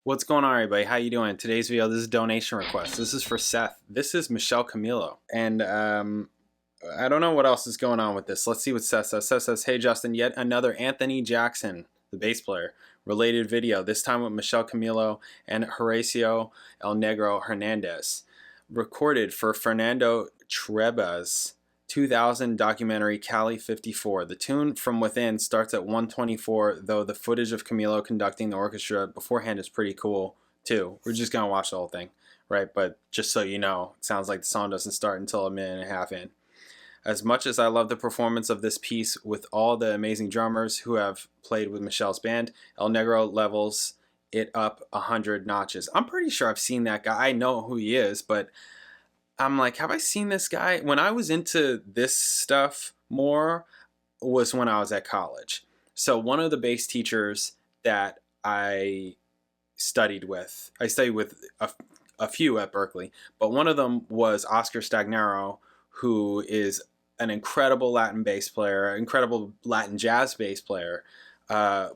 What's going on, everybody? How you doing? Today's video, this is a donation request. This is for Seth. This is MICHEL CAMILO. And I don't know what else is going on with this. Let's see what Seth says. Seth says, hey Justin, yet another Anthony Jackson, the bass player, related video, this time with MICHEL CAMILO and Horacio El Negro Hernandez. Recorded for Fernando Treba's 2000 documentary Cali 54. The tune From Within starts at 124, though the footage of Camilo conducting the orchestra beforehand is pretty cool too. We're just gonna watch the whole thing, right? But just so you know, it sounds like the song doesn't start until a minute and a half in. As much as I love the performance of this piece with all the amazing drummers who have played with Michel's band, El Negro levels it up 100 notches. I'm pretty sure I've seen that guy. I know who he is, but I'm like, have I seen this guy? When I was into this stuff more was when I was at college. So one of the bass teachers that I studied with a few at Berkeley, but one of them was Oscar Stagnaro, who is an incredible Latin bass player, incredible Latin jazz bass player,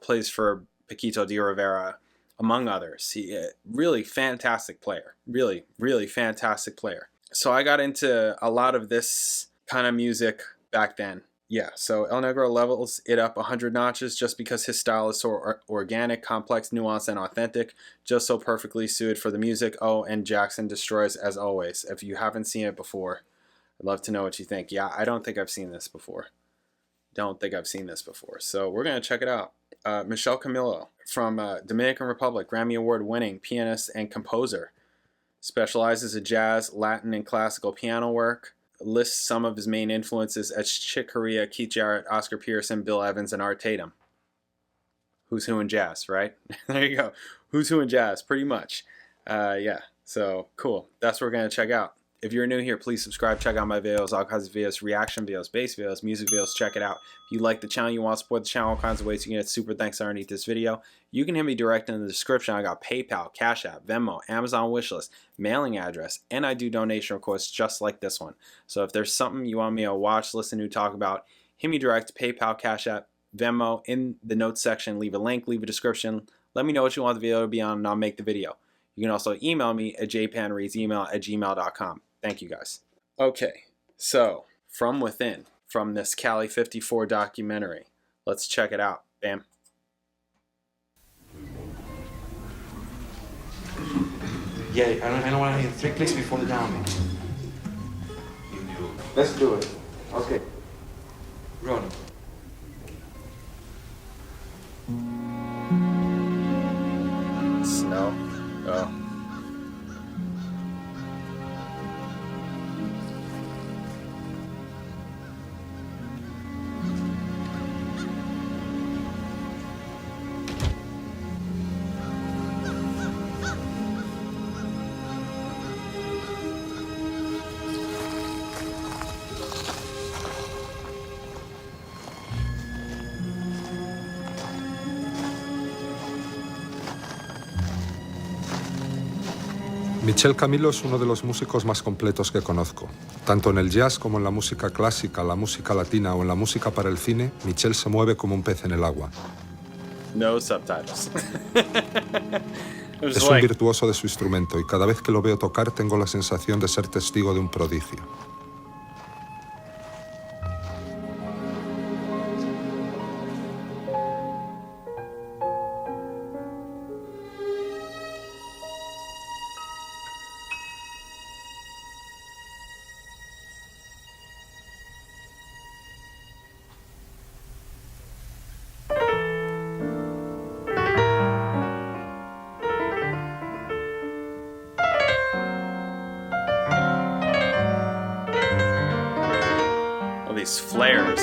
plays for Paquito de Rivera, among others. He really fantastic player, really fantastic player. So I got into a lot of this kind of music back then. Yeah, so El Negro levels it up 100 notches just because his style is so organic, complex, nuanced, and authentic, just so perfectly suited for the music. Oh, and Jackson destroys as always. If you haven't seen it before, I'd love to know what you think. Yeah, I don't think I've seen this before. So we're going to check it out. MICHEL CAMILO from Dominican Republic, Grammy Award winning pianist and composer. Specializes in jazz, Latin, and classical piano work. Lists some of his main influences as Chick Corea, Keith Jarrett, Oscar Peterson, Bill Evans, and Art Tatum. Who's who in jazz, right? There you go. Who's who in jazz, pretty much. Yeah, so cool. That's what we're going to check out. If you're new here, please subscribe. Check out my videos, all kinds of videos, reaction videos, bass videos, music videos. Check it out. If you like the channel, you want to support the channel, all kinds of ways you can get super thanks underneath this video. You can hit me direct in the description. I got PayPal, Cash App, Venmo, Amazon wishlist, mailing address, and I do donation requests just like this one. So if there's something you want me to watch, listen to, talk about, hit me direct, PayPal, Cash App, Venmo, in the notes section. Leave a link, leave a description. Let me know what you want the video to be on, and I'll make the video. You can also email me at jpanreadsemail@gmail.com. Thank you guys. Okay, so From Within, from this Cali 54 documentary. Let's check it out. Bam. Yeah, I don't want to hit 3 clicks before the down. Let's do it. Okay. Run. Snow. Oh. Michel Camilo es uno de los músicos más completos que conozco. Tanto en el jazz como en la música clásica, la música latina o en la música para el cine, Michel se mueve como un pez en el agua. No subtitles. Es un virtuoso de su instrumento y cada vez que lo veo tocar tengo la sensación de ser testigo de un prodigio. These flares.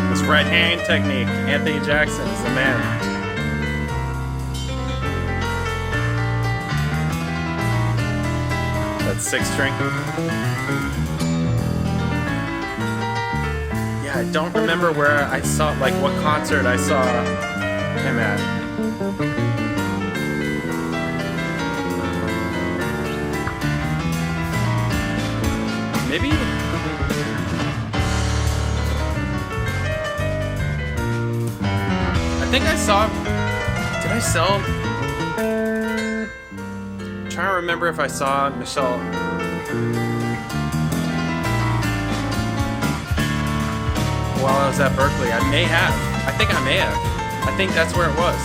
This right hand technique. Anthony Jackson is the man. That 6 string. I don't remember where I saw, like what concert I saw him at. Maybe. I think I saw. Did I sell? I'm trying to remember if I saw Michelle. While I was at Berkeley. I may have. I think I may have. I think that's where it was.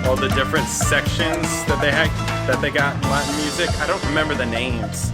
All the different sections that they had, that they got in Latin music. I don't remember the names.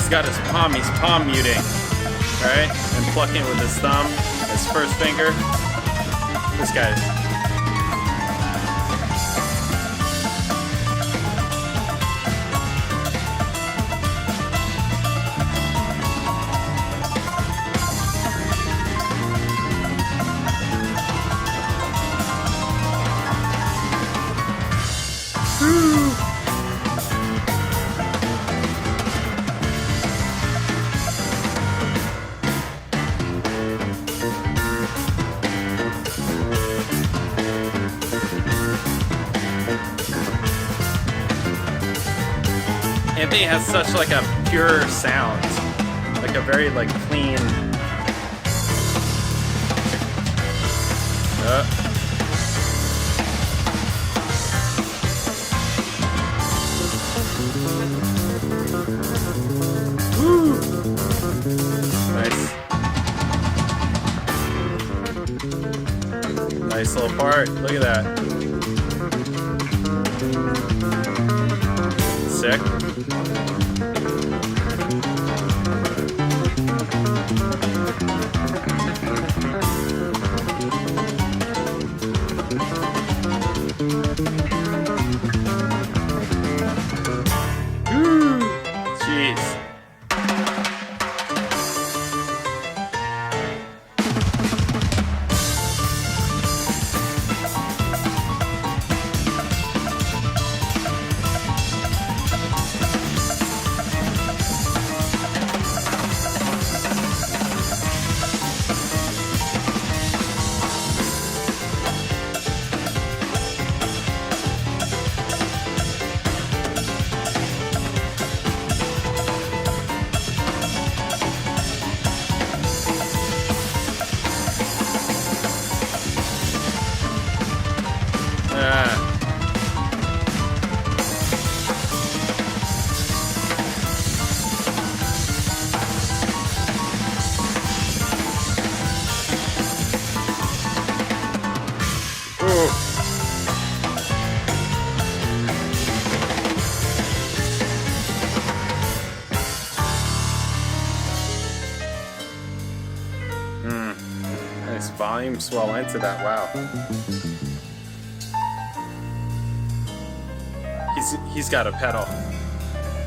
Got his palm, he's palm muting, right? And plucking with his thumb, his first finger. This guy's. Anthony has such like a pure sound, like a very like clean. Woo! Nice. Nice little part. Look at that. Sick. volume's well into that. Wow. He's got a pedal.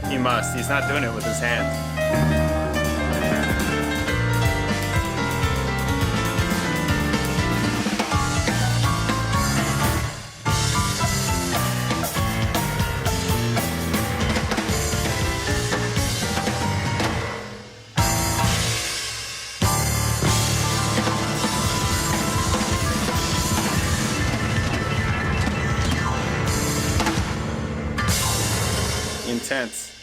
He must. He's not doing it with his hand. Intense.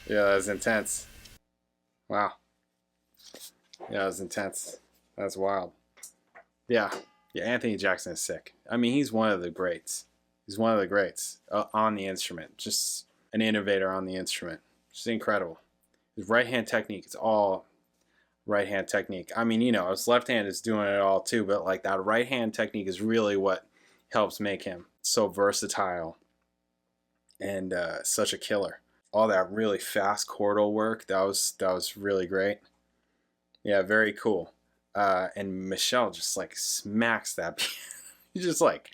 Yeah, that was intense. Wow. Yeah, that was intense. That's wild. Yeah. Yeah, Anthony Jackson is sick. I mean, he's one of the greats. He's one of the greats on the instrument. Just an innovator on the instrument. Just incredible. His right-hand technique, it's all right-hand technique. I mean, you know, his left hand is doing it all too, but like that right-hand technique is really what helps make him so versatile and such a killer. All that really fast chordal work, that was really great. Yeah, very cool. And Michel just like smacks that. He's just like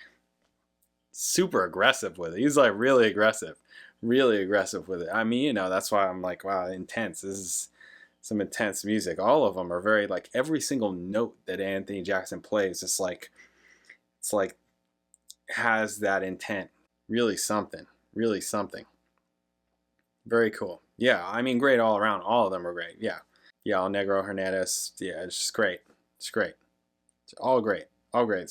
super aggressive with it. He's like really aggressive with it. I mean, you know, that's why I'm like, wow, intense. This is some intense music. All of them are very, like, every single note that Anthony Jackson plays, it's like has that intent. Really something. Very cool. Yeah, I mean, great all around. All of them are great. Yeah, El Negro Hernandez. Yeah, it's just great. It's great. It's all great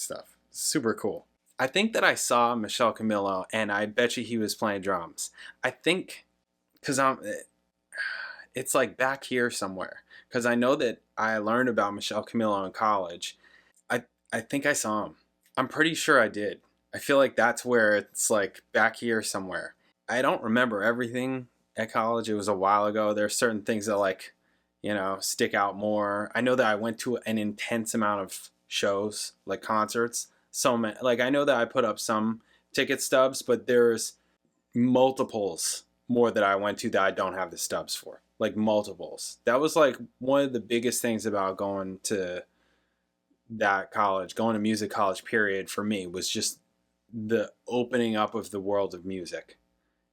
stuff. Super cool. I think that I saw Michel Camilo, and I bet you he was playing drums. I think, because it's like back here somewhere. Because I know that I learned about Michel Camilo in college. I think I saw him. I'm pretty sure I did. I feel like that's where it's like back here somewhere. I don't remember everything at college. It was a while ago. There are certain things that, like, you know, stick out more. I know that I went to an intense amount of shows, like concerts. So many, like, I know that I put up some ticket stubs, but there's multiples more that I went to that I don't have the stubs for. Like multiples. That was like one of the biggest things about going to that college, going to music college period for me, was just the opening up of the world of music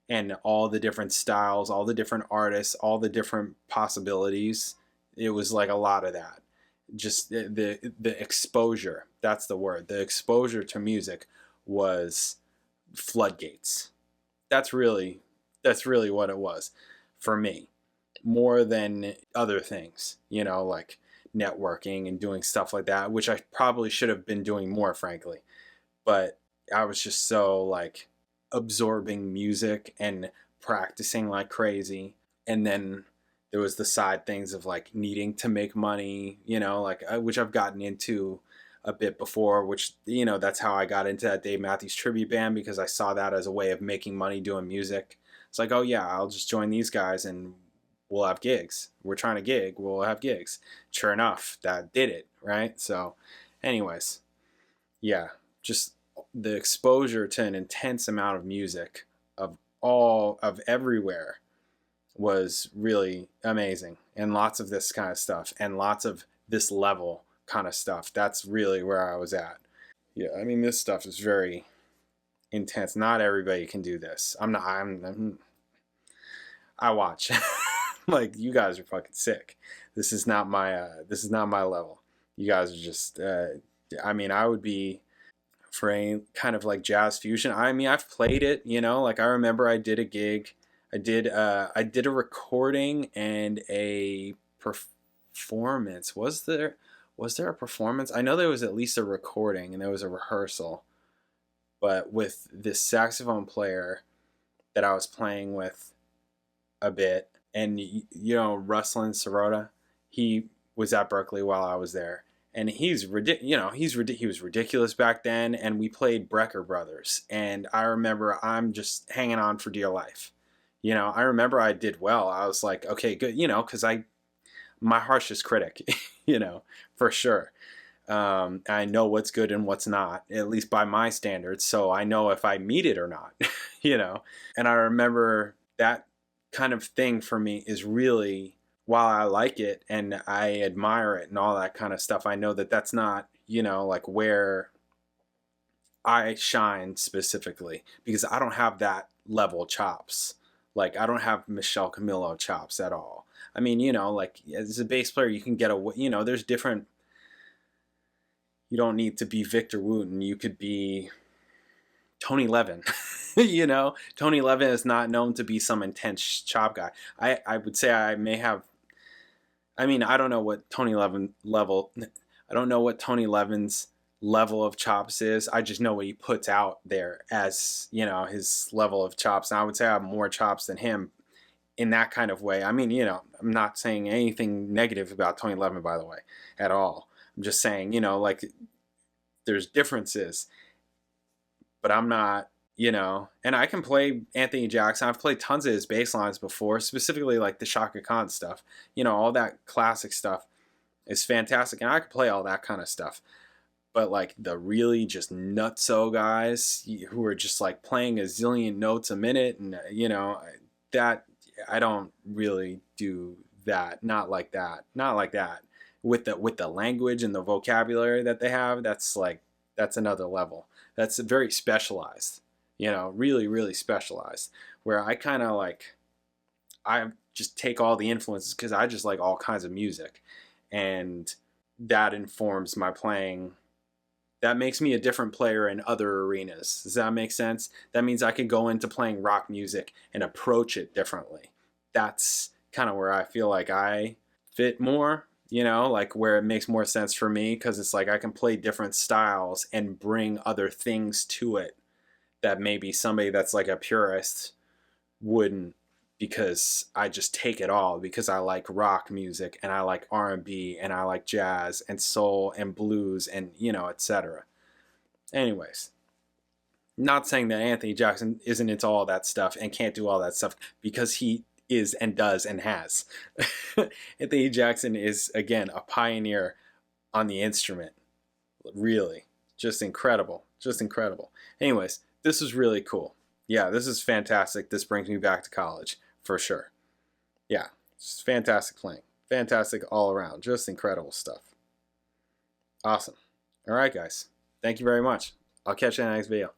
and all the different styles, all the different artists, all the different possibilities. It was like a lot of that. Just the exposure, that's the word. The exposure to music was floodgates. That's really what it was for me, more than other things, you know, like networking and doing stuff like that, which I probably should have been doing more, frankly. But I was just so like absorbing music and practicing like crazy. And then there was the side things of like needing to make money, you know, like which I've gotten into a bit before, which, you know, that's how I got into that Dave Matthews tribute band, because I saw that as a way of making money doing music. It's like, oh yeah, I'll just join these guys and we'll have gigs. We're trying to gig, we'll have gigs. Sure enough, that did it, right? So anyways, yeah, just the exposure to an intense amount of music of everywhere was really amazing. And lots of this kind of stuff and lots of this level kind of stuff. That's really where I was at. Yeah, I mean, this stuff is very intense. Not everybody can do this. I watch. Like, you guys are fucking sick. This is not my level. You guys are just I mean, I would be for any kind of like jazz fusion. I mean, I've played it, you know, like I remember I did a gig. I did a recording and a performance. Was there a performance? I know there was at least a recording and there was a rehearsal. But with this saxophone player that I was playing with a bit, and you know, Ruslan Sirota, he was at Berkeley while I was there. And he was ridiculous back then, and we played Brecker Brothers. And I remember I'm just hanging on for dear life. You know, I remember I did well. I was like, okay, good, you know, because my harshest critic, you know, for sure. I know what's good and what's not, at least by my standards. So I know if I meet it or not, you know. And I remember that kind of thing for me is really while I like it and I admire it and all that kind of stuff, I know that that's not, like where I shine specifically, because I don't have that level chops. Like, I don't have MICHEL CAMILO chops at all. I mean, like, as a bass player, you can get away, there's different, you don't need to be Victor Wooten. You could be Tony Levin. Tony Levin is not known to be some intense chop guy. I would say I may have, I mean, I don't know what Tony Levin's level of chops is. I just know what he puts out there as, his level of chops. And I would say I have more chops than him in that kind of way. I mean, I'm not saying anything negative about Tony Levin, by the way, at all. I'm just saying, like, there's differences, but I'm not, and I can play Anthony Jackson. I've played tons of his bass lines before, specifically like the Chaka Khan stuff. All that classic stuff is fantastic, and I can play all that kind of stuff. But like the really just nutso guys who are just like playing a zillion notes a minute, and that I don't really do that. Not like that. With the language and the vocabulary that they have, that's another level. That's very specialized. Really, really specialized. Where I kind of like, I just take all the influences because I just like all kinds of music, and that informs my playing. That makes me a different player in other arenas. Does that make sense? That means I can go into playing rock music and approach it differently. That's kind of where I feel like I fit more, like where it makes more sense for me, because it's like I can play different styles and bring other things to it that maybe somebody that's like a purist wouldn't, because I just take it all, because I like rock music and I like R&B and I like jazz and soul and blues and, etc. Anyways, not saying that Anthony Jackson isn't into all that stuff and can't do all that stuff, because he is and does and has. Anthony Jackson is, again, a pioneer on the instrument. Really. Just incredible. Anyways, this was really cool. Yeah, this is fantastic. This brings me back to college, for sure. Yeah, it's fantastic playing. Fantastic all around. Just incredible stuff. Awesome. All right, guys. Thank you very much. I'll catch you in the next video.